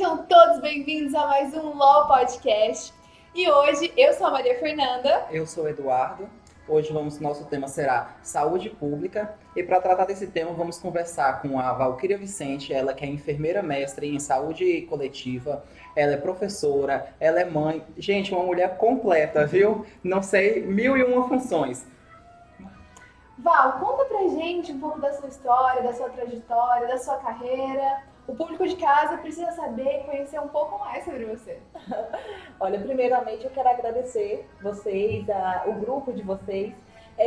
Sejam todos bem-vindos a mais um LOL Podcast. E hoje eu sou a Maria Fernanda. Eu sou o Eduardo. Hoje nosso tema será saúde pública. E para tratar desse tema, vamos conversar com a Valquíria Vicente. Ela que é enfermeira mestre em saúde coletiva. Ela é professora, ela é mãe. Gente, uma mulher completa, viu? Não sei, 1001 funções. Val, conta pra gente um pouco da sua história, da sua trajetória, da sua carreira. O público de casa precisa saber e conhecer um pouco mais sobre você. Olha, primeiramente eu quero agradecer vocês, o grupo de vocês,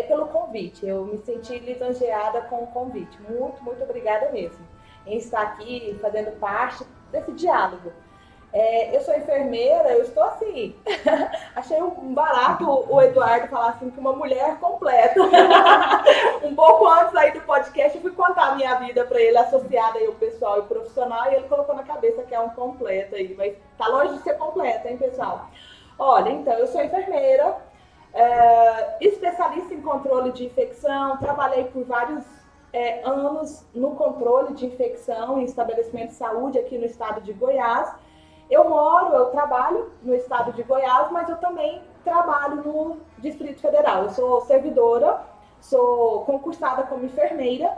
pelo convite. Eu me senti lisonjeada com o convite. Muito, muito obrigada mesmo em estar aqui fazendo parte desse diálogo. Eu sou enfermeira, eu estou assim. Achei um barato o Eduardo falar assim que uma mulher completa. Um pouco antes aí do podcast, eu fui contar a minha vida para ele, associada aí o pessoal e o profissional, e ele colocou na cabeça que é um completo aí, mas tá longe de ser completa, hein, pessoal? Olha, então, eu sou enfermeira, especialista em controle de infecção, trabalhei por vários anos no controle de infecção em estabelecimento de saúde aqui no estado de Goiás. Eu trabalho no estado de Goiás, mas eu também trabalho no Distrito Federal. Eu sou servidora, sou concursada como enfermeira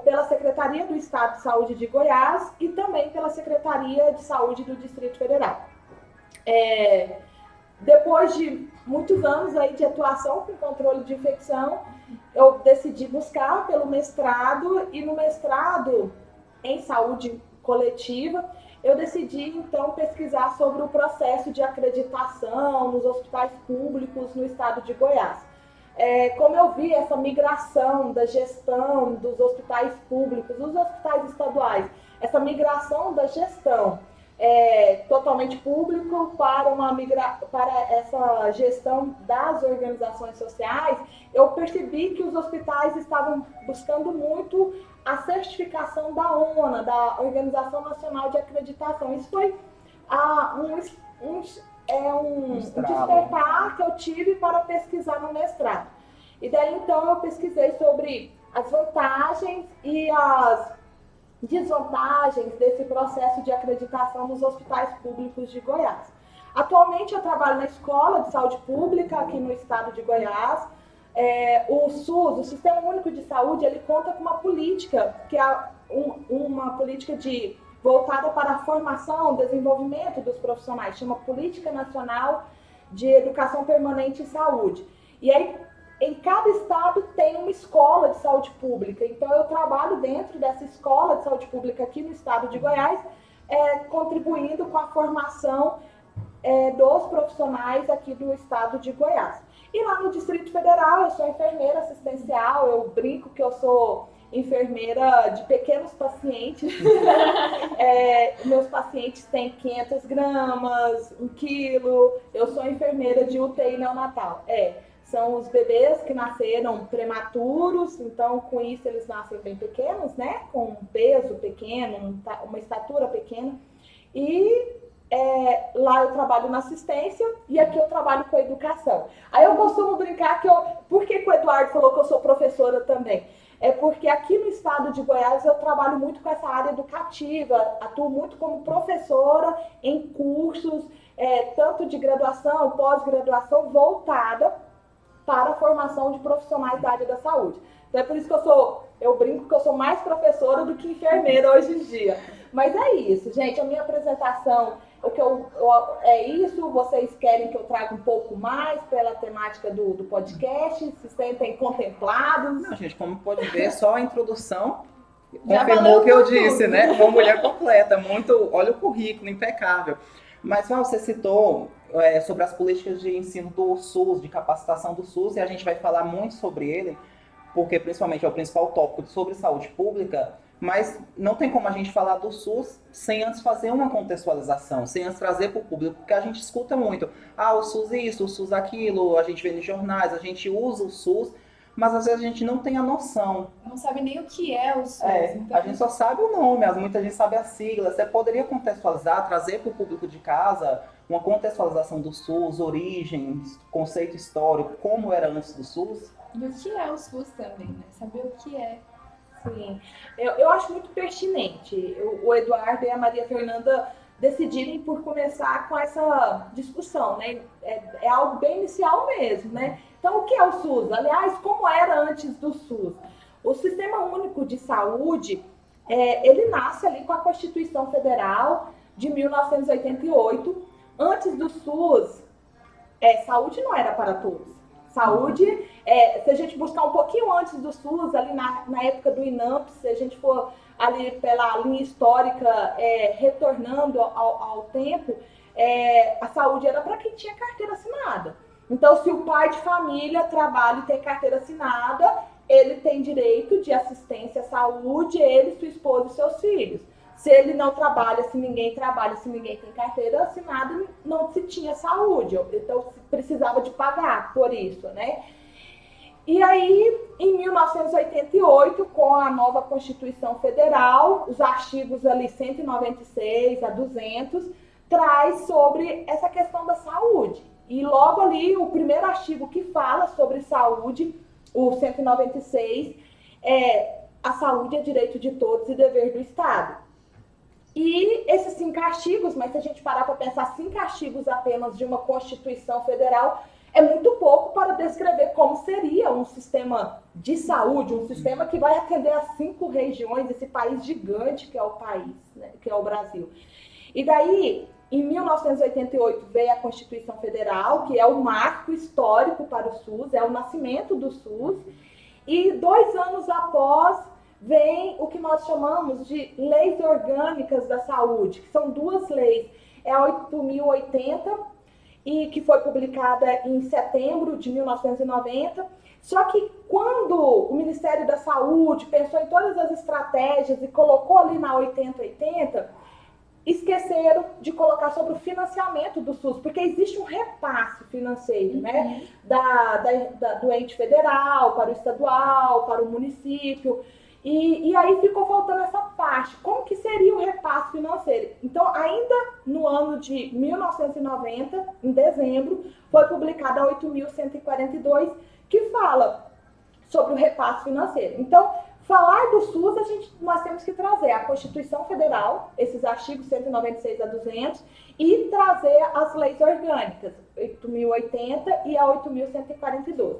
pela Secretaria do Estado de Saúde de Goiás e também pela Secretaria de Saúde do Distrito Federal. Depois de muitos anos aí de atuação com controle de infecção, eu decidi buscar pelo mestrado, e no mestrado em saúde coletiva, eu decidi, então, pesquisar sobre o processo de acreditação nos hospitais públicos no estado de Goiás. Como eu vi essa migração da gestão dos hospitais públicos, dos hospitais estaduais, essa migração da gestão totalmente público para essa gestão das organizações sociais, eu percebi que os hospitais estavam buscando muito a certificação da ONA, da Organização Nacional de Acreditação. Isso foi um despertar que eu tive para pesquisar no mestrado. E daí, então, eu pesquisei sobre as vantagens e as desvantagens desse processo de acreditação nos hospitais públicos de Goiás. Atualmente, eu trabalho na Escola de Saúde Pública aqui no estado de Goiás. O SUS, o Sistema Único de Saúde, ele conta com uma política, que é uma política voltada para a formação, desenvolvimento dos profissionais, chama Política Nacional de Educação Permanente em Saúde. E aí, em cada estado tem uma escola de saúde pública, então eu trabalho dentro dessa escola de saúde pública aqui no estado de Goiás, contribuindo com a formação dos profissionais aqui do estado de Goiás. E lá no Distrito Federal, eu sou enfermeira assistencial, eu brinco que eu sou enfermeira de pequenos pacientes. Meus pacientes têm 500 gramas, 1 quilo, eu sou enfermeira de UTI neonatal. São os bebês que nasceram prematuros, então com isso eles nascem bem pequenos, né? Com um peso pequeno, uma estatura pequena. E lá eu trabalho na assistência e aqui eu trabalho com a educação. Aí eu costumo brincar por que o Eduardo falou que eu sou professora também? É porque aqui no estado de Goiás eu trabalho muito com essa área educativa, atuo muito como professora em cursos, tanto de graduação, pós-graduação, voltada para a formação de profissionais da área da saúde. Então é por isso que eu brinco que eu sou mais professora do que enfermeira hoje em dia. Mas é isso, gente, a minha apresentação, é isso, vocês querem que eu traga um pouco mais pela temática do podcast, se sentem contemplados? Não, gente, como pode ver, só a introdução Já confirmou o que eu disse, tudo, né? Uma mulher completa, olha o currículo, impecável. Mas, você citou sobre as políticas de ensino do SUS, de capacitação do SUS, e a gente vai falar muito sobre ele, porque principalmente é o principal tópico sobre saúde pública, mas não tem como a gente falar do SUS sem antes fazer uma contextualização, sem antes trazer para o público, porque a gente escuta muito, o SUS isso, o SUS aquilo, a gente vê nos jornais, a gente usa o SUS, mas às vezes a gente não tem a noção. Não sabe nem o que é o SUS. Então... A gente só sabe o nome, muita gente sabe a sigla. Você poderia contextualizar, trazer para o público de casa uma contextualização do SUS, origens, conceito histórico, como era antes do SUS? E o que é o SUS também, né? Saber o que é. Sim, eu acho muito pertinente. O Eduardo e a Maria Fernanda decidirem por começar com essa discussão, né? É algo bem inicial mesmo, né? Então, o que é o SUS? Aliás, como era antes do SUS? O Sistema Único de Saúde, ele nasce ali com a Constituição Federal de 1988. Antes do SUS, saúde não era para todos. Saúde, se a gente buscar um pouquinho antes do SUS, ali na época do INAMP, se a gente for ali pela linha histórica, retornando ao tempo, a saúde era para quem tinha carteira assinada. Então, se o pai de família trabalha e tem carteira assinada, ele tem direito de assistência à saúde, ele, sua esposa e seus filhos. Se ele não trabalha, se ninguém trabalha, se ninguém tem carteira assinada, não se tinha saúde. Então, precisava de pagar por isso, né? E aí, em 1988, com a nova Constituição Federal, os artigos ali 196 a 200, traz sobre essa questão da saúde. E logo ali, o primeiro artigo que fala sobre saúde, o 196, a saúde é direito de todos e dever do Estado. E esses 5 artigos, mas se a gente parar para pensar 5 artigos apenas de uma Constituição Federal, é muito pouco para descrever como seria um sistema de saúde, um sistema que vai atender as 5 regiões, esse país gigante que é o país, né, que é o Brasil. E daí, em 1988, veio a Constituição Federal, que é o marco histórico para o SUS, é o nascimento do SUS, e 2 anos após vem o que nós chamamos de leis orgânicas da saúde, que são 2 leis. É a 8.080, e que foi publicada em setembro de 1990. Só que quando o Ministério da Saúde pensou em todas as estratégias e colocou ali na 8080, esqueceram de colocar sobre o financiamento do SUS, porque existe um repasse financeiro, né? Do ente federal para o estadual, para o município. E aí ficou faltando essa parte. Como que seria o repasse financeiro? Então, ainda no ano de 1990, em dezembro, foi publicada a 8.142, que fala sobre o repasse financeiro. Então, falar do SUS, nós temos que trazer a Constituição Federal, esses artigos 196 a 200, e trazer as leis orgânicas, 8.080 e a 8.142.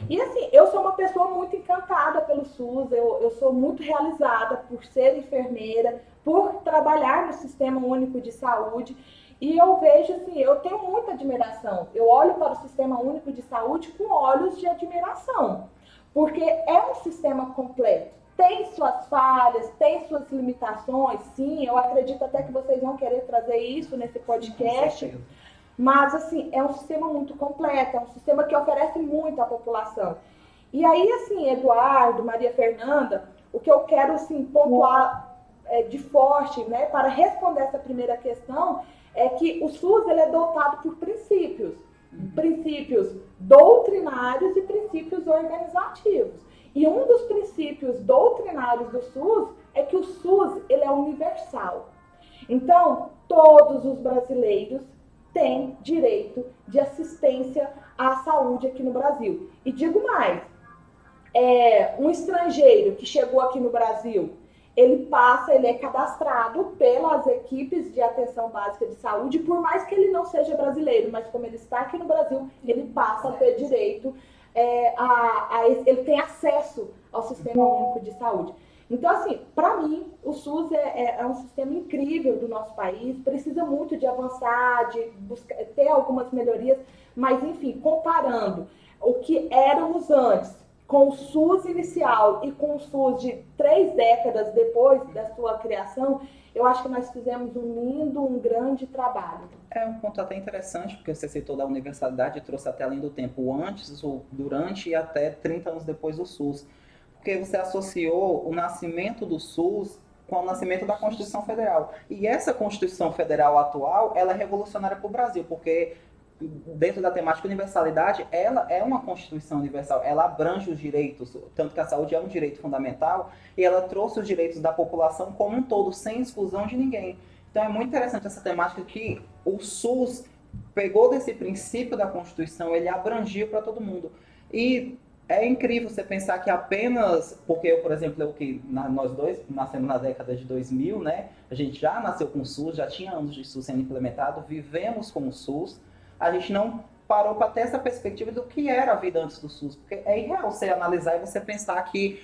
E assim, eu sou uma pessoa muito encantada pelo SUS, eu sou muito realizada por ser enfermeira, por trabalhar no Sistema Único de Saúde, e eu vejo assim, eu tenho muita admiração. Eu olho para o Sistema Único de Saúde com olhos de admiração, porque é um sistema completo. Tem suas falhas, tem suas limitações, sim, eu acredito até que vocês vão querer trazer isso nesse podcast. Mas, assim, é um sistema muito completo, é um sistema que oferece muito à população. E aí, assim, Eduardo, Maria Fernanda, o que eu quero, assim, pontuar de forte, né, para responder essa primeira questão, é que o SUS, ele é dotado por princípios. Princípios doutrinários e princípios organizativos. E um dos princípios doutrinários do SUS é que o SUS, ele é universal. Então, todos os brasileiros tem direito de assistência à saúde aqui no Brasil. E digo mais, um estrangeiro que chegou aqui no Brasil, ele é cadastrado pelas equipes de atenção básica de saúde, por mais que ele não seja brasileiro, mas como ele está aqui no Brasil, ele passa a ter direito, ele tem acesso ao Sistema Único de Saúde. Então, assim, para mim, o SUS é um sistema incrível do nosso país, precisa muito de avançar, de ter algumas melhorias, mas, enfim, comparando o que éramos antes com o SUS inicial e com o SUS de 3 décadas depois da sua criação, eu acho que nós fizemos um grande trabalho. É um ponto até interessante, porque você citou da universalidade e trouxe até além do tempo antes, o durante e até 30 anos depois do SUS. Porque você associou o nascimento do SUS com o nascimento da Constituição Federal. E essa Constituição Federal atual, ela é revolucionária para o Brasil, porque dentro da temática universalidade, ela é uma Constituição universal, ela abrange os direitos, tanto que a saúde é um direito fundamental, e ela trouxe os direitos da população como um todo, sem exclusão de ninguém. Então é muito interessante essa temática que o SUS pegou desse princípio da Constituição, ele abrangiu para todo mundo. E É incrível você pensar que apenas, porque eu, por exemplo, nós dois nascemos na década de 2000, né? A gente já nasceu com o SUS, já tinha anos de SUS sendo implementado, vivemos com o SUS, a gente não parou para ter essa perspectiva do que era a vida antes do SUS, porque é irreal você analisar e você pensar que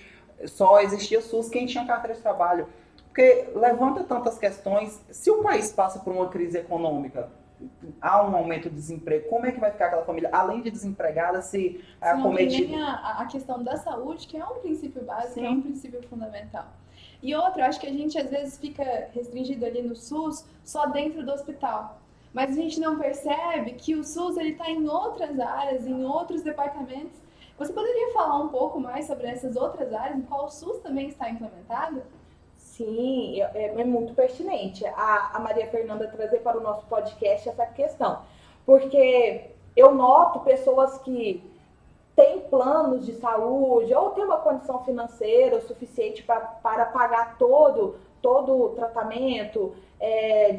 só existia SUS quem tinha carteira de trabalho, porque levanta tantas questões, se o país passa por uma crise econômica, há um aumento de desemprego, como é que vai ficar aquela família, além de desempregada, se é Se não tem acometida? nem a questão da saúde, que é um princípio básico, Sim. é um princípio fundamental. E outra, eu acho que a gente às vezes fica restringido ali no SUS só dentro do hospital. Mas a gente não percebe que o SUS ele está em outras áreas, em outros departamentos. Você poderia falar um pouco mais sobre essas outras áreas, em qual o SUS também está implementado? Sim, é muito pertinente a Maria Fernanda trazer para o nosso podcast essa questão. Porque eu noto pessoas que têm planos de saúde ou têm uma condição financeira o suficiente para pagar todo o tratamento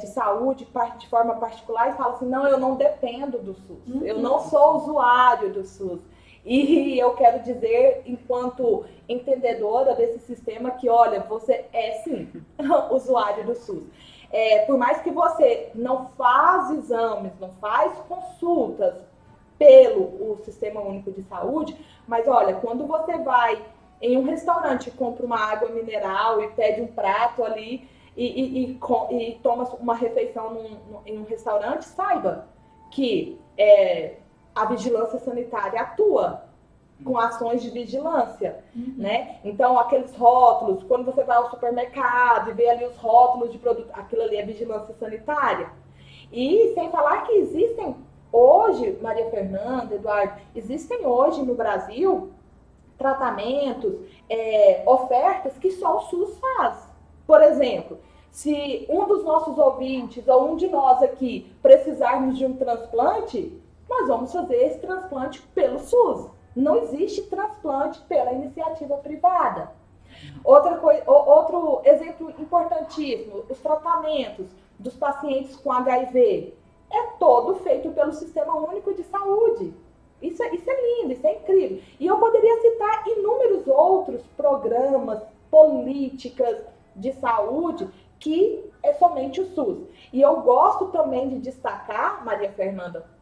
de saúde de forma particular e falam assim, não, eu não dependo do SUS, eu não sou usuário do SUS. E eu quero dizer, enquanto entendedora desse sistema, que, olha, você é sim usuário do SUS. Por mais que você não faz exames, não faz consultas pelo Sistema Único de Saúde, mas olha, quando você vai em um restaurante e compra uma água mineral e pede um prato ali e toma uma refeição em um restaurante, saiba que a vigilância sanitária atua com ações de vigilância, né? Então, aqueles rótulos, quando você vai ao supermercado e vê ali os rótulos de produto, aquilo ali é vigilância sanitária. E sem falar que existem hoje, Maria Fernanda, Eduardo, existem hoje no Brasil tratamentos, ofertas que só o SUS faz. Por exemplo, se um dos nossos ouvintes ou um de nós aqui precisarmos de um transplante, nós vamos fazer esse transplante pelo SUS. Não existe transplante pela iniciativa privada. Outro exemplo importantíssimo, os tratamentos dos pacientes com HIV. É todo feito pelo Sistema Único de Saúde. Isso é lindo, isso é incrível. E eu poderia citar inúmeros outros programas, políticas de saúde que é somente o SUS. E eu gosto também de destacar, Maria Fernanda,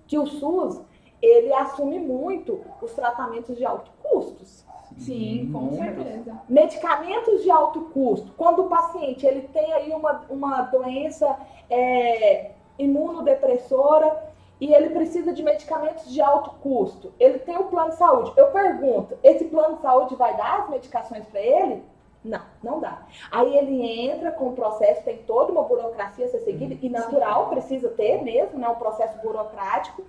que o SUS, ele assume muito os tratamentos de alto custos. Sim, com certeza. Medicamentos de alto custo. Quando o paciente ele tem aí uma doença imunodepressora e ele precisa de medicamentos de alto custo, ele tem o plano de saúde. Eu pergunto, esse plano de saúde vai dar as medicações para ele? Não, não dá. Aí ele entra com o processo, tem toda uma burocracia a ser seguida, e natural, precisa ter mesmo, né, um processo burocrático.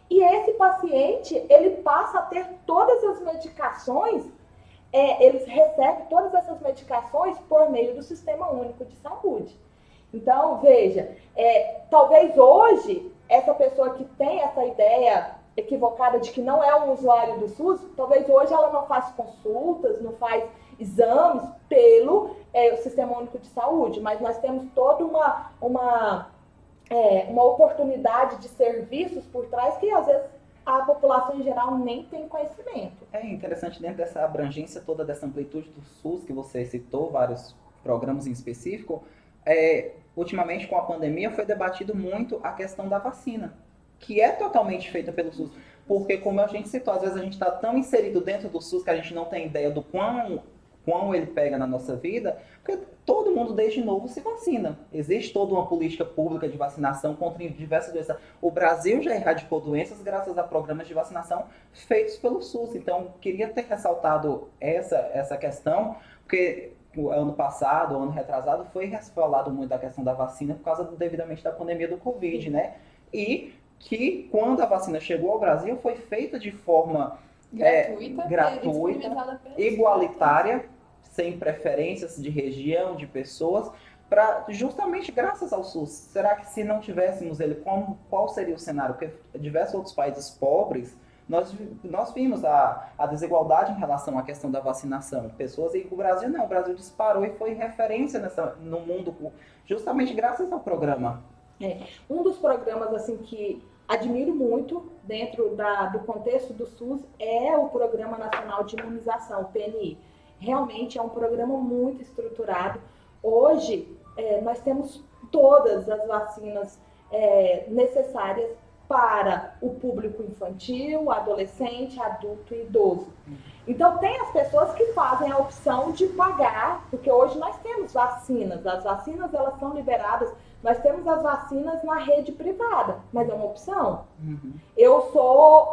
E esse paciente, ele passa a ter todas as medicações, eles recebem todas essas medicações por meio do Sistema Único de Saúde. Então, veja, talvez hoje, essa pessoa que tem essa ideia equivocada de que não é um usuário do SUS, talvez hoje ela não faça consultas, não faz exames pelo Sistema Único de Saúde, mas nós temos toda uma oportunidade de serviços por trás que às vezes a população em geral nem tem conhecimento. É interessante, dentro dessa abrangência toda, dessa amplitude do SUS que você citou, vários programas em específico, ultimamente com a pandemia foi debatido muito a questão da vacina, que é totalmente feita pelo SUS, porque como a gente citou, às vezes a gente está tão inserido dentro do SUS que a gente não tem ideia do quão ele pega na nossa vida, porque todo mundo desde novo se vacina. Existe toda uma política pública de vacinação contra diversas doenças. O Brasil já erradicou doenças graças a programas de vacinação feitos pelo SUS. Então, queria ter ressaltado essa questão, porque o ano passado, o ano retrasado, foi falado muito da questão da vacina por causa devidamente da pandemia do Covid, né? E que quando a vacina chegou ao Brasil foi feita de forma gratuita, igualitária, sem preferências de região, de pessoas, justamente graças ao SUS. Será que se não tivéssemos ele, qual seria o cenário? Porque diversos outros países pobres, nós vimos a desigualdade em relação à questão da vacinação. Pessoas, e o Brasil não, o Brasil disparou e foi referência no mundo, justamente graças ao programa. Um dos programas assim que admiro muito dentro do contexto do SUS é o Programa Nacional de Imunização, o PNI. Realmente é um programa muito estruturado. Hoje, nós temos todas as vacinas necessárias para o público infantil, adolescente, adulto e idoso. Então, tem as pessoas que fazem a opção de pagar, porque hoje nós temos vacinas, as vacinas elas são liberadas, nós temos as vacinas na rede privada, mas é uma opção. Eu sou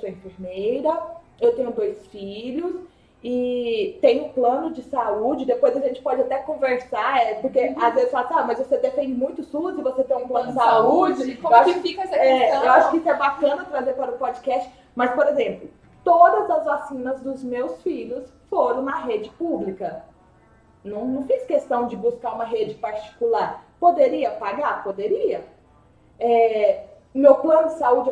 enfermeira, eu tenho 2 filhos, e tenho plano de saúde, depois a gente pode até conversar, porque às vezes fala assim, mas você defende muito o SUS e você tem um plano de saúde. Como que fica essa questão? Eu acho que isso é bacana trazer para o podcast, mas, por exemplo, todas as vacinas dos meus filhos foram na rede pública. Não fiz questão de buscar uma rede particular. Poderia pagar? Poderia. Meu plano de saúde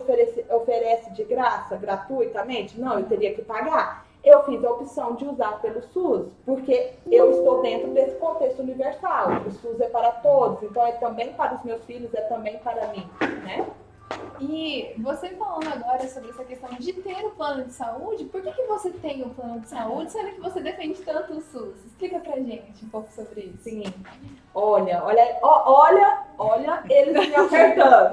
oferece de graça, gratuitamente? Não, eu teria que pagar. Eu fiz a opção de usar pelo SUS, porque eu estou dentro desse contexto universal. O SUS é para todos, então é também para os meus filhos, é também para mim, né? E você falando agora sobre essa questão de ter o plano de saúde, por que você tem o plano de saúde, sendo que você defende tanto o SUS? Explica pra gente um pouco sobre isso. Sim. Olha, eles me apertando.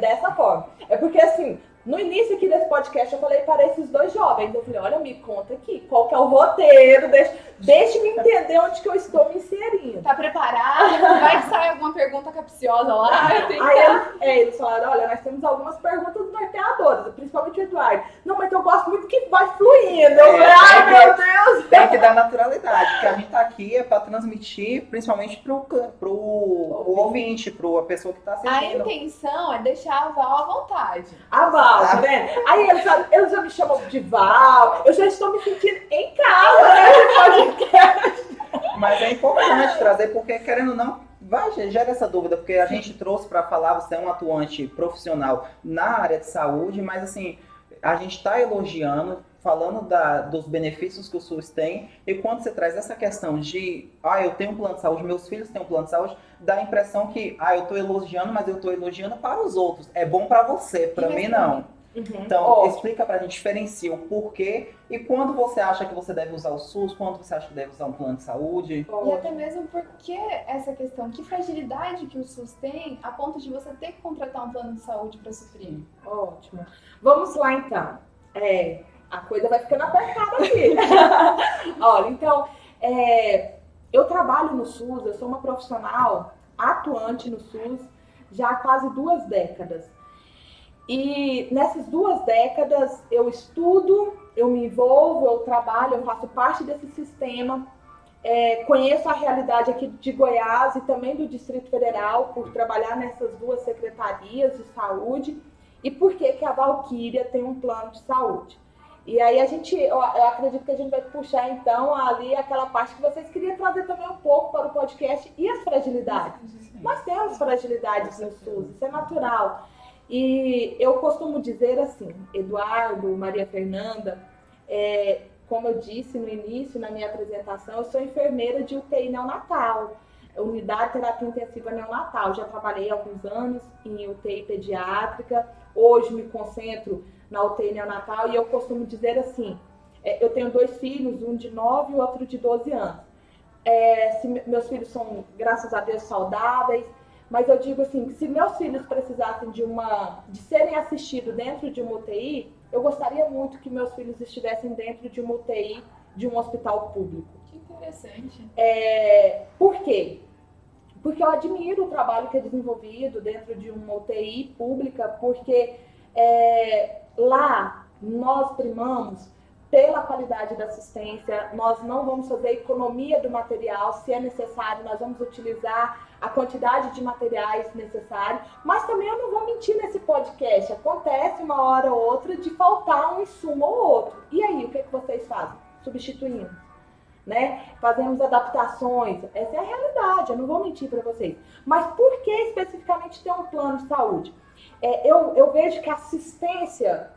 Dessa forma. É porque assim, no início aqui desse podcast eu falei para esses 2 jovens, eu falei, olha, me conta aqui, qual que é o roteiro, deixe-me entender onde que eu estou me inserindo. Tá preparado? Vai que sai alguma pergunta capciosa lá? Aí eles falaram, olha, nós temos algumas perguntas norteadoras, principalmente o Eduardo. Não, mas eu gosto muito que vai fluindo. Meu Deus! Tem que dar naturalidade, porque a gente tá aqui para transmitir, principalmente pro ouvinte, a pessoa que tá assistindo. A intenção é deixar a Val à vontade. A Val, tá vendo? Aí eles já me chamam de Val, eu já estou me sentindo em casa, né? Mas é importante trazer, porque querendo ou não, gera essa dúvida, porque a gente trouxe para falar, você é um atuante profissional na área de saúde, mas assim, a gente está elogiando, falando dos benefícios que o SUS tem, e quando você traz essa questão de, eu tenho um plano de saúde, meus filhos têm um plano de saúde, dá a impressão que, eu estou elogiando, mas eu estou elogiando para os outros. É bom para você, para mim não. Então, explica pra gente, diferencia o porquê e quando você acha que você deve usar o SUS, quando você acha que deve usar um plano de saúde. E até mesmo porque essa questão, que fragilidade que o SUS tem a ponto de você ter que contratar um plano de saúde para suprir. Ótimo. Vamos lá, então. A coisa vai ficando apertada aqui. Olha, então, eu trabalho no SUS, eu sou uma profissional atuante no SUS já há quase 2 décadas. E nessas 2 décadas eu estudo, eu me envolvo, eu trabalho, eu faço parte desse sistema, conheço a realidade aqui de Goiás e também do Distrito Federal por trabalhar nessas 2 secretarias de saúde e por que a Valquíria tem um plano de saúde. E aí eu acredito que a gente vai puxar então ali aquela parte que vocês queriam trazer também um pouco para o podcast e as fragilidades. Nós temos fragilidades no SUS, isso é natural. E eu costumo dizer assim, Eduardo, Maria Fernanda, como eu disse no início, na minha apresentação, eu sou enfermeira de UTI neonatal, unidade de terapia intensiva neonatal. Já trabalhei há alguns anos em UTI pediátrica, hoje me concentro na UTI neonatal e eu costumo dizer assim, eu tenho 2 filhos, um de 9 e o outro de 12 anos. Meus filhos são, graças a Deus, saudáveis, mas eu digo assim, que se meus filhos precisassem de serem assistidos dentro de uma UTI, eu gostaria muito que meus filhos estivessem dentro de uma UTI de um hospital público. Que interessante. Por quê? Porque eu admiro o trabalho que é desenvolvido dentro de uma UTI pública, porque lá nós primamos pela qualidade da assistência, nós não vamos fazer economia do material, se é necessário, nós vamos utilizar a quantidade de materiais necessários, mas também eu não vou mentir nesse podcast, acontece uma hora ou outra de faltar um insumo ou outro. E aí, o que vocês fazem? Substituímos, né? Fazemos adaptações, essa é a realidade, eu não vou mentir para vocês. Mas por que especificamente ter um plano de saúde? Eu vejo que a assistência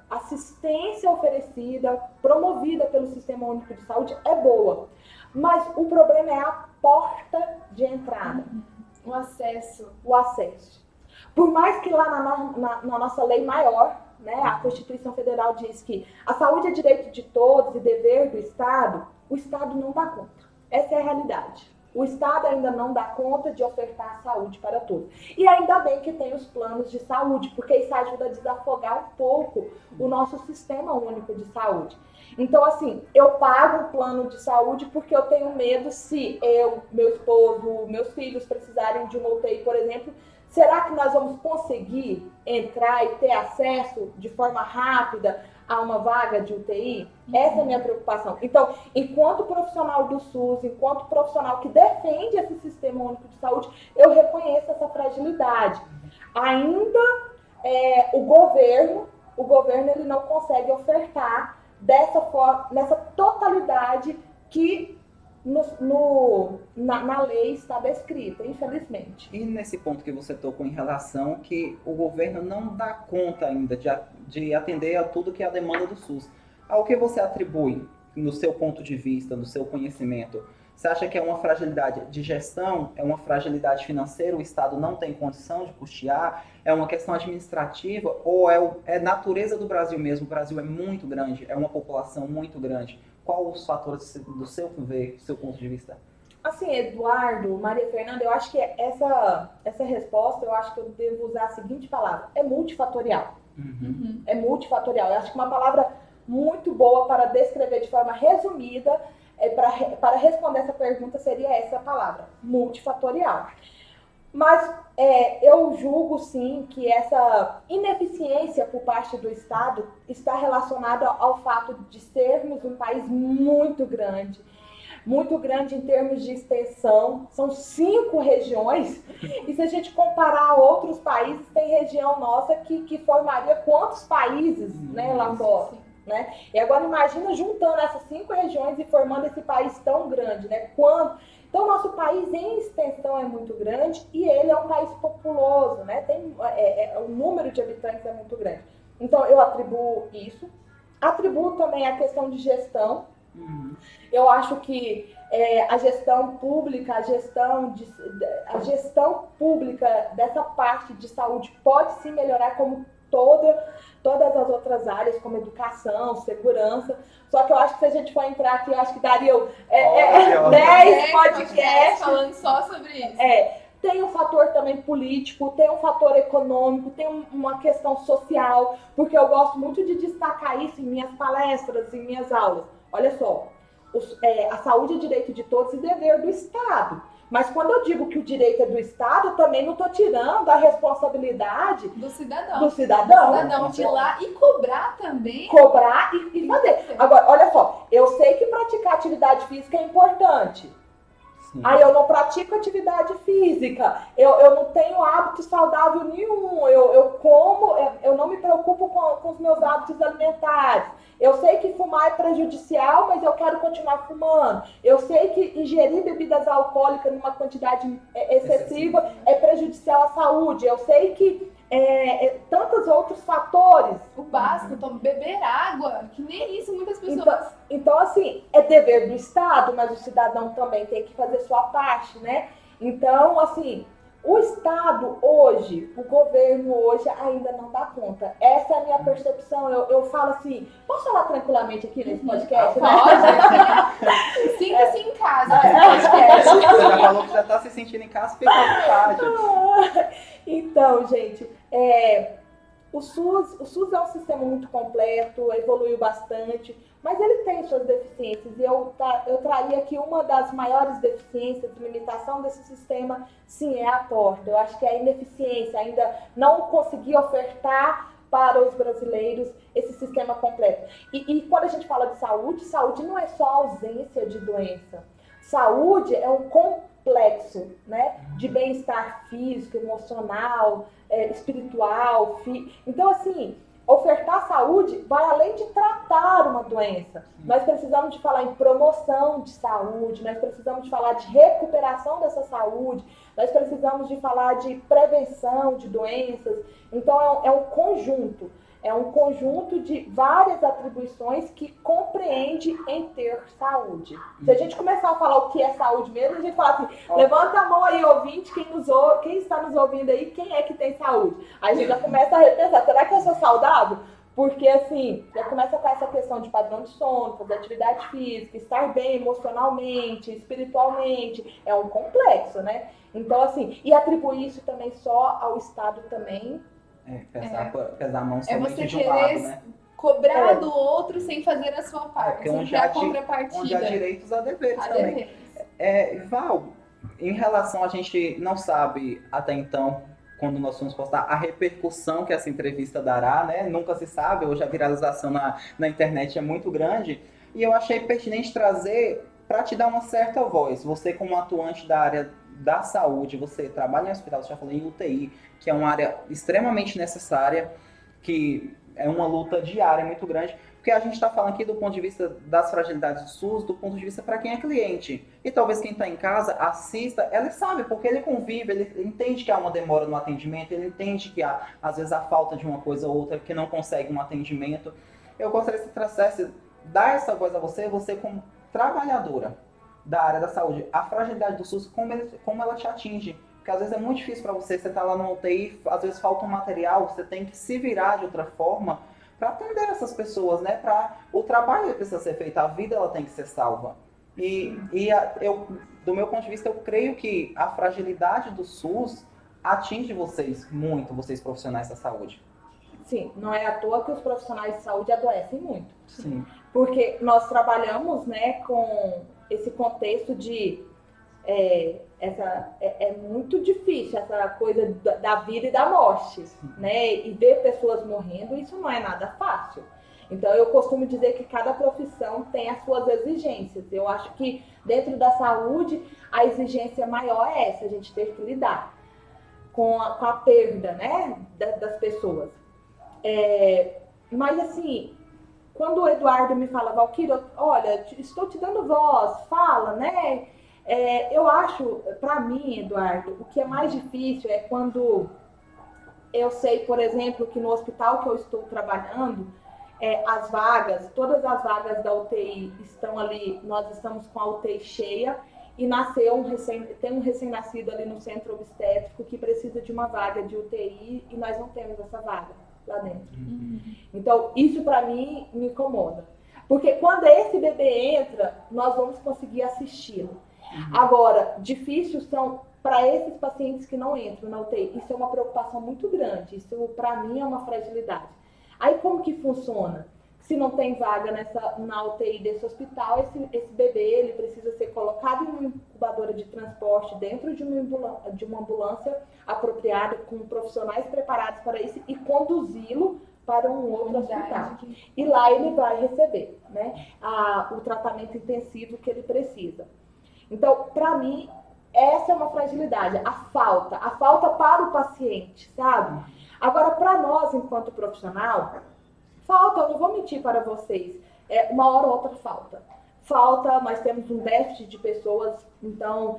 oferecida, promovida pelo Sistema Único de Saúde é boa, mas o problema é a porta de entrada. O acesso. Por mais que lá na nossa lei maior, né, a Constituição Federal diz que a saúde é direito de todos e dever do Estado, o Estado não dá conta. Essa é a realidade. O Estado ainda não dá conta de ofertar a saúde para todos. E ainda bem que tem os planos de saúde, porque isso ajuda a desafogar um pouco o nosso sistema único de saúde. Então, assim, eu pago um plano de saúde porque eu tenho medo se eu, meu esposo, meus filhos precisarem de uma UTI, por exemplo, será que nós vamos conseguir entrar e ter acesso de forma rápida a uma vaga de UTI? Essa é a minha preocupação. Então, enquanto profissional do SUS, enquanto profissional que defende esse sistema único de saúde, eu reconheço essa fragilidade. Ainda o governo ele não consegue ofertar dessa forma, nessa totalidade que na lei está descrita, infelizmente. E nesse ponto que você tocou em relação que o governo não dá conta ainda de atender a tudo que é a demanda do SUS, ao que você atribui, no seu ponto de vista, no seu conhecimento? Você acha que é uma fragilidade de gestão? É uma fragilidade financeira? O Estado não tem condição de custear? É uma questão administrativa? Ou é natureza do Brasil mesmo? O Brasil é muito grande, é uma população muito grande. Qual os fatores do seu ver, do seu ponto de vista? Assim, Eduardo, Maria Fernanda, eu acho que essa resposta, eu acho que eu devo usar a seguinte palavra: é multifatorial. Uhum. É multifatorial. Eu acho que uma palavra muito boa para descrever de forma resumida, para responder essa pergunta, seria essa palavra: multifatorial. Mas eu julgo, sim, que essa ineficiência por parte do Estado está relacionada ao fato de sermos um país muito grande em termos de extensão. São 5 regiões, e se a gente comparar a outros países, tem região nossa que formaria quantos países, né, lá fora? Né? E agora imagina juntando essas 5 regiões e formando esse país tão grande, né? Então, nosso país em extensão é muito grande e ele é um país populoso, né? O número de habitantes é muito grande. Então, eu atribuo isso. Atribuo também a questão de gestão. Uhum. Eu acho que a gestão pública, a gestão pública dessa parte de saúde pode sim melhorar, como todas as outras áreas, como educação, segurança. Só que eu acho que se a gente for entrar aqui, eu acho que daria 10 podcasts falando só sobre isso. Tem um fator também político, tem um fator econômico, tem uma questão social, porque eu gosto muito de destacar isso em minhas palestras, em minhas aulas. Olha só, a saúde é direito de todos e dever do Estado. Mas quando eu digo que o direito é do Estado, eu também não estou tirando a responsabilidade do cidadão. Do cidadão De ir lá e cobrar também. Cobrar e fazer. Agora, olha só, eu sei que praticar atividade física é importante. Sim. Aí eu não pratico atividade física, eu não tenho hábito saudável nenhum, eu não me preocupo com os meus hábitos alimentares. Eu sei que fumar é prejudicial, mas eu quero continuar fumando. Eu sei que ingerir bebidas alcoólicas numa quantidade excessiva é prejudicial à saúde. Eu sei que tantos outros fatores. O básico, beber água, que nem isso muitas pessoas... Então, assim, é dever do Estado, mas o cidadão também tem que fazer sua parte, né? Então, assim, o Estado hoje, o governo hoje ainda não dá conta. Essa é a minha percepção. Eu falo assim, posso falar tranquilamente aqui nesse podcast? Pode. Sinta-se em casa nesse podcast. Você já falou que já está se sentindo em casa, fica à vontade. Então, gente, o SUS é um sistema muito completo, evoluiu bastante, mas ele tem suas deficiências. E eu traria que uma das maiores deficiências, limitação desse sistema, sim, é a porta. Eu acho que é a ineficiência, ainda não conseguir ofertar para os brasileiros esse sistema completo. E quando a gente fala de saúde não é só ausência de doença. Saúde é um complexo, né, de bem-estar físico, emocional, espiritual. Então, assim, ofertar saúde vai além de tratar uma doença. Nós precisamos de falar em promoção de saúde, nós precisamos de falar de recuperação dessa saúde, nós precisamos de falar de prevenção de doenças. Então, é um conjunto. É um conjunto de várias atribuições que compreende em ter saúde. Se a gente começar a falar o que é saúde mesmo, a gente fala assim, levanta a mão aí, ouvinte, quem está nos ouvindo aí, quem é que tem saúde? Aí a gente já começa a repensar, será que eu sou saudável? Porque, assim, já começa com essa questão de padrão de sono, fazer atividade física, estar bem emocionalmente, espiritualmente. É um complexo, né? Então, assim, e atribuir isso também só ao Estado também. Pesar a mão somente você de um lado, querer né? cobrar do outro sem fazer a sua parte, Porque sem ter a contrapartida. onde há direitos, há deveres Há também. deveres. Val, em relação, a gente não sabe até então, quando nós vamos postar, a repercussão que essa entrevista dará, né? Nunca se sabe, hoje a viralização na internet é muito grande. E eu achei pertinente trazer para te dar uma certa voz. Você, como atuante da área da saúde, você trabalha em hospital, você já falou em UTI, que é uma área extremamente necessária, que é uma luta diária muito grande. Porque a gente está falando aqui do ponto de vista das fragilidades do SUS, do ponto de vista para quem é cliente. E talvez quem está em casa assista, ele sabe, porque ele convive, ele entende que há uma demora no atendimento, ele entende que há, às vezes, a falta de uma coisa ou outra, que não consegue um atendimento. Eu gostaria que você trouxesse, dar essa voz a você, você como trabalhadora da área da saúde, a fragilidade do SUS, como ela te atinge. Porque às vezes é muito difícil para você tá lá no UTI, às vezes falta um material, você tem que se virar de outra forma para atender essas pessoas, né? O trabalho precisa ser feito, a vida ela tem que ser salva. Do meu ponto de vista, eu creio que a fragilidade do SUS atinge vocês muito, vocês profissionais da saúde. Sim, não é à toa que os profissionais de saúde adoecem muito. Sim. Porque nós trabalhamos, né, com esse contexto de é muito difícil essa coisa da vida e da morte, né? E ver pessoas morrendo, isso não é nada fácil. Então, eu costumo dizer que cada profissão tem as suas exigências. Eu acho que dentro da saúde, a exigência maior é essa, a gente ter que lidar com a perda, né, das pessoas. Mas, assim, quando o Eduardo me fala, Valquíria, olha, estou te dando voz, fala, né? Eu acho, para mim, Eduardo, o que é mais difícil é quando eu sei, por exemplo, que no hospital que eu estou trabalhando, as vagas, todas as vagas da UTI estão ali, nós estamos com a UTI cheia e tem um recém-nascido ali no centro obstétrico que precisa de uma vaga de UTI e nós não temos essa vaga lá dentro. Então, isso para mim me incomoda. Porque quando esse bebê entra, nós vamos conseguir assisti-lo. Agora, difícil são para esses pacientes que não entram na UTI. Isso é uma preocupação muito grande. Isso, para mim, é uma fragilidade. Aí, como que funciona? Se não tem vaga na UTI desse hospital, esse bebê ele precisa ser colocado em uma incubadora de transporte dentro de uma ambulância apropriada, com profissionais preparados para isso, e conduzi-lo para um outro hospital. E lá ele vai receber, né, o tratamento intensivo que ele precisa. Então, para mim, essa é uma fragilidade, a falta para o paciente, sabe? Agora, para nós, enquanto profissional, falta, eu não vou mentir para vocês, uma hora ou outra falta, nós temos um déficit de pessoas, então,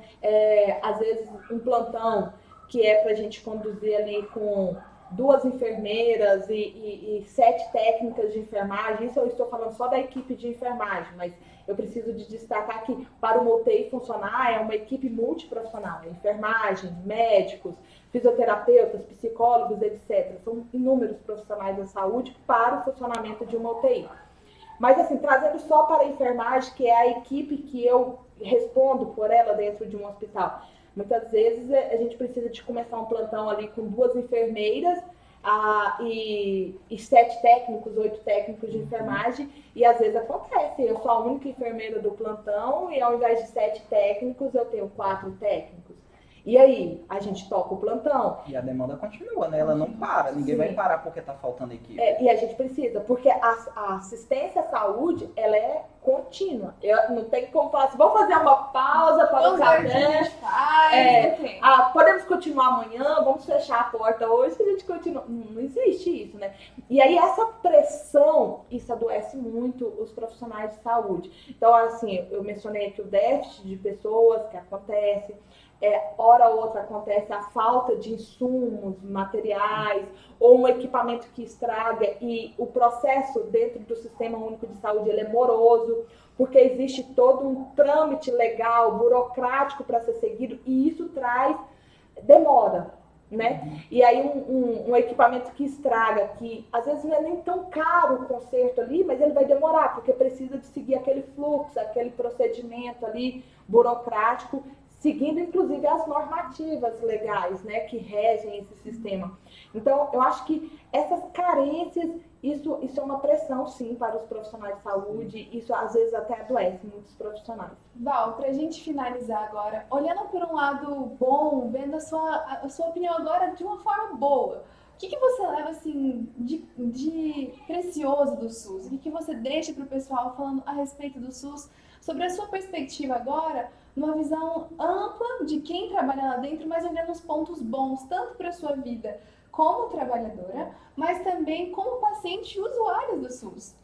às vezes, um plantão que é para a gente conduzir ali com 2 enfermeiras e 7 técnicas de enfermagem, isso eu estou falando só da equipe de enfermagem, mas eu preciso de destacar que para o UTI funcionar é uma equipe multiprofissional, enfermagem, médicos, fisioterapeutas, psicólogos, etc. São inúmeros profissionais da saúde para o funcionamento de uma UTI. Mas assim, trazendo só para a enfermagem, que é a equipe que eu respondo por ela dentro de um hospital. Muitas vezes a gente precisa de começar um plantão ali com 2 enfermeiras e 7 técnicos, 8 técnicos de enfermagem, e às vezes acontece, eu sou a única enfermeira do plantão e ao invés de 7 técnicos eu tenho 4 técnicos. E aí, a gente toca o plantão. E a demanda continua, né? Ela não para, ninguém vai parar porque tá faltando equipe. E a gente precisa, porque a assistência à saúde, ela é contínua. Não tem como falar assim, vamos fazer uma pausa para o café. podemos continuar amanhã, vamos fechar a porta hoje que a gente continua. Não existe isso, né? E aí essa pressão, isso adoece muito os profissionais de saúde. Então, assim, eu mencionei aqui o déficit de pessoas que acontece, hora ou outra acontece a falta de insumos, materiais, ou um equipamento que estraga e o processo dentro do Sistema Único de Saúde ele é moroso, porque existe todo um trâmite legal, burocrático para ser seguido, e isso traz demora, né? E aí um equipamento que estraga, que às vezes não é nem tão caro o conserto ali, mas ele vai demorar, porque precisa de seguir aquele fluxo, aquele procedimento ali burocrático, seguindo inclusive as normativas legais, né, que regem esse sistema. Então, eu acho que essas carências, isso é uma pressão, sim, para os profissionais de saúde, isso às vezes até adoece muitos profissionais. Val, para a gente finalizar agora, olhando por um lado bom, vendo a sua opinião agora de uma forma boa, o que você leva assim de precioso do SUS? O que você deixa para o pessoal falando a respeito do SUS, sobre a sua perspectiva agora, numa visão ampla de quem trabalha lá dentro, mas olhando os pontos bons, tanto para a sua vida como trabalhadora, mas também como paciente e usuário do SUS.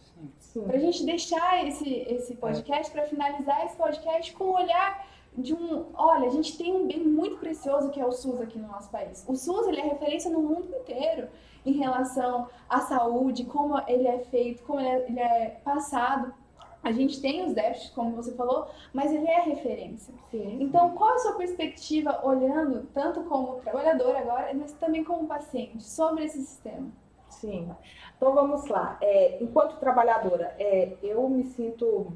Para a gente deixar esse podcast, para finalizar esse podcast com um olhar de olha, a gente tem um bem muito precioso que é o SUS aqui no nosso país. O SUS, ele é referência no mundo inteiro em relação à saúde, como ele é feito, como ele é passado. A gente tem os déficits, como você falou, mas ele é referência. Sim. Então, qual a sua perspectiva, olhando tanto como trabalhadora agora, mas também como paciente, sobre esse sistema? Sim. Então, vamos lá. Enquanto trabalhadora, eu me sinto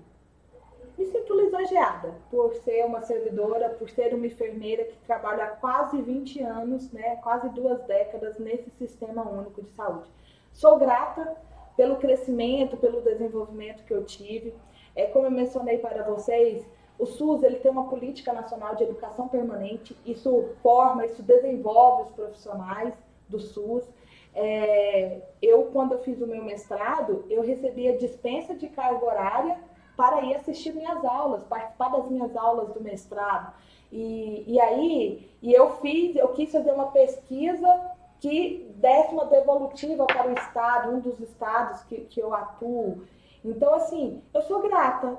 lisonjeada por ser uma servidora, por ser uma enfermeira que trabalha há quase 20 anos, né, quase 2 décadas nesse Sistema Único de Saúde. Sou grata pelo crescimento, pelo desenvolvimento que eu tive. Como eu mencionei para vocês, o SUS ele tem uma política nacional de educação permanente, isso forma, isso desenvolve os profissionais do SUS. Quando eu fiz o meu mestrado, eu recebia dispensa de carga horária para ir assistir minhas aulas, participar das minhas aulas do mestrado. Eu quis fazer uma pesquisa que desse uma devolutiva para o Estado, um dos estados que eu atuo. Então, assim, eu sou grata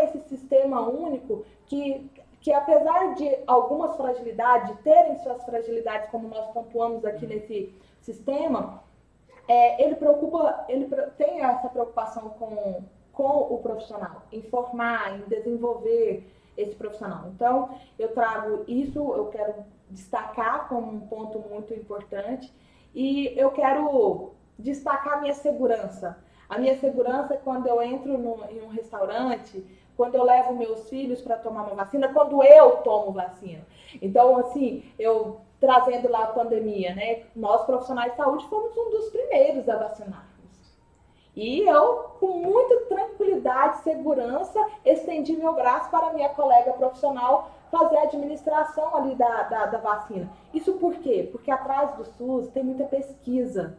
a esse sistema único que apesar de algumas fragilidades, de terem suas fragilidades, como nós pontuamos aqui nesse sistema, ele tem essa preocupação com o profissional, em formar, em desenvolver esse profissional. Então, eu trago isso, eu quero destacar como um ponto muito importante e eu quero destacar a minha segurança. A minha segurança é quando eu entro em um restaurante, quando eu levo meus filhos para tomar uma vacina, quando eu tomo vacina. Então, assim, eu trazendo lá a pandemia, né? Nós, profissionais de saúde, fomos um dos primeiros a vacinar. E eu, com muita tranquilidade e segurança, estendi meu braço para a minha colega profissional fazer a administração ali da vacina. Isso por quê? Porque atrás do SUS tem muita pesquisa,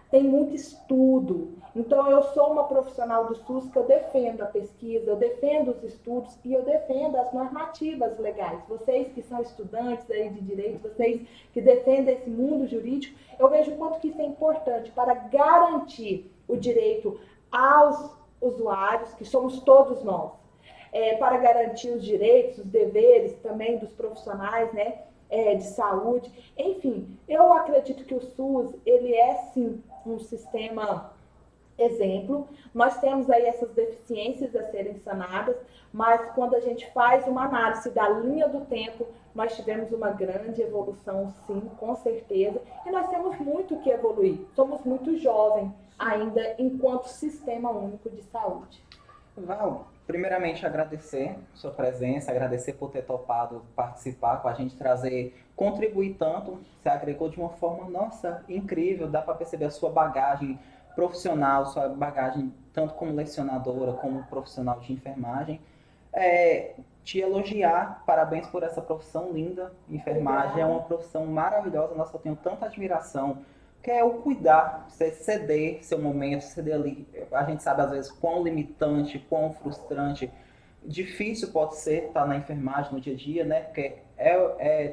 tem muito estudo. Então, eu sou uma profissional do SUS que eu defendo a pesquisa, eu defendo os estudos e eu defendo as normativas legais. Vocês que são estudantes aí de direito, vocês que defendem esse mundo jurídico, eu vejo o quanto que isso é importante para garantir o direito aos usuários, que somos todos nós, para garantir os direitos, os deveres também dos profissionais, né, de saúde. Enfim, eu acredito que o SUS, ele é sim um sistema exemplo. Nós temos aí essas deficiências a serem sanadas, mas quando a gente faz uma análise da linha do tempo, nós tivemos uma grande evolução, sim, com certeza, e nós temos muito que evoluir. Somos muito jovens ainda enquanto Sistema Único de Saúde. Val, primeiramente agradecer sua presença, agradecer por ter topado participar com a gente, contribuir tanto. Você agregou de uma forma, nossa, incrível, dá para perceber a sua bagagem profissional, sua bagagem tanto como lecionadora, como profissional de enfermagem. Te elogiar, parabéns por essa profissão linda. Enfermagem é uma profissão maravilhosa, nossa, eu tenho tanta admiração, que é o cuidar, você ceder seu momento, ceder ali. A gente sabe às vezes quão limitante, quão frustrante difícil pode ser estar na enfermagem no dia a dia, né? Porque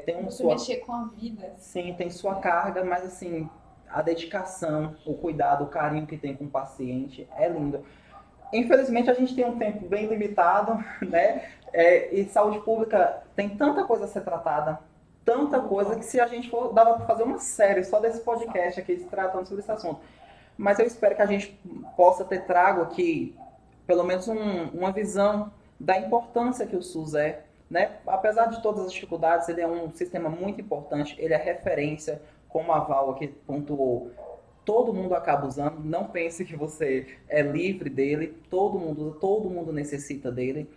tem um Você mexer com a vida. Sim, tem sua carga, mas assim, a dedicação, o cuidado, o carinho que tem com o paciente é lindo. Infelizmente, a gente tem um tempo bem limitado, né? E saúde pública tem tanta coisa a ser tratada, tanta coisa, que se a gente for, dava para fazer uma série só desse podcast aqui, tratando sobre esse assunto. Mas eu espero que a gente possa ter trago aqui, pelo menos uma visão da importância que o SUS é, né? Apesar de todas as dificuldades, ele é um sistema muito importante, ele é referência, como a Val aqui pontuou. Todo mundo acaba usando, não pense que você é livre dele, todo mundo necessita dele.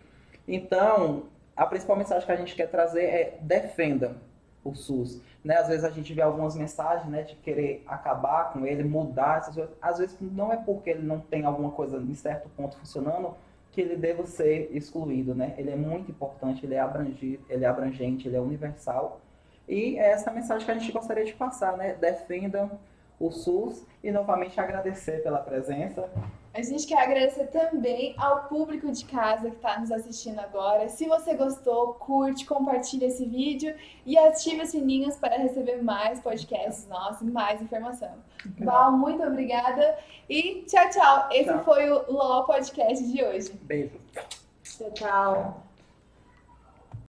Então, a principal mensagem que a gente quer trazer é: defenda o SUS. Né? Às vezes a gente vê algumas mensagens, né, de querer acabar com ele, mudar essas coisas. Às vezes não é porque ele não tem alguma coisa em certo ponto funcionando que ele deva ser excluído. Né? Ele é muito importante, ele é abrangente, ele é universal. E é essa mensagem que a gente gostaria de passar, né? Defenda o SUS e novamente agradecer pela presença. A gente quer agradecer também ao público de casa que está nos assistindo agora. Se você gostou, curte, compartilha esse vídeo e ative os sininhos para receber mais podcasts nossos e mais informação. Val, muito obrigada e tchau, tchau. Esse foi o LOL Podcast de hoje. Beijo. Tchau, tchau.